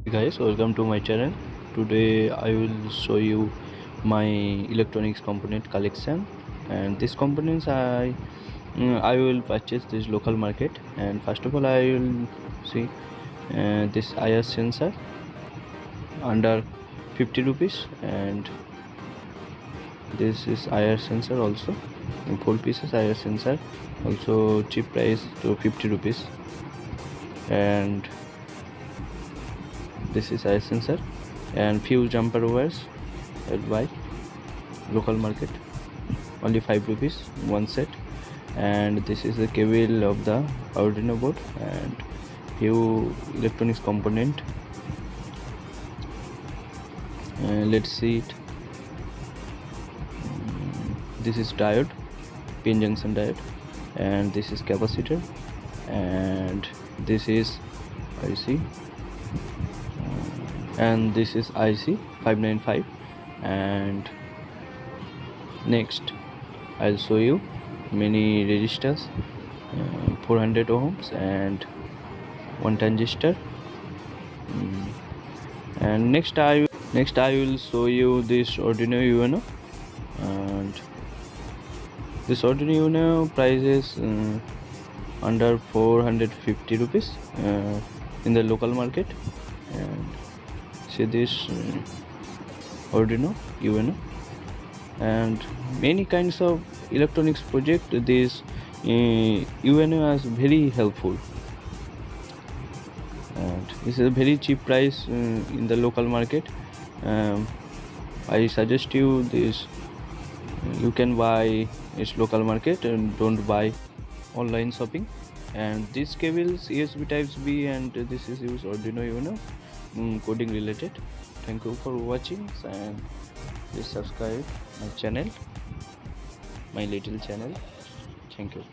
Hey guys, welcome to my channel. Today I will show you my electronics component collection, and these components I will purchase this local market. And first of all I will see this IR sensor under 50 rupees, and this is IR sensor also in 4 pieces. IR sensor also cheap price to 50 rupees, and this is IR sensor and few jumper wires I'll buy local market only 5 rupees one set. And this is the cable of the Arduino board and few electronics component. Let's see it. This is diode, pin junction diode, and this is capacitor, and this is IC, and this is IC 595. And next I'll show you many resistors, 400 ohms and one transistor. And next I will show you this Arduino Uno, and this Arduino Uno price is under 450 rupees in the local market. And see this Arduino Uno, and many kinds of electronics project this UNO is very helpful, and this is a very cheap price in the local market. I suggest you this, you can buy its local market and don't buy online shopping. And this cables USB types B, and this is used Arduino Uno coding related. Thank you for watching, and please subscribe my channel, my little channel. Thank you.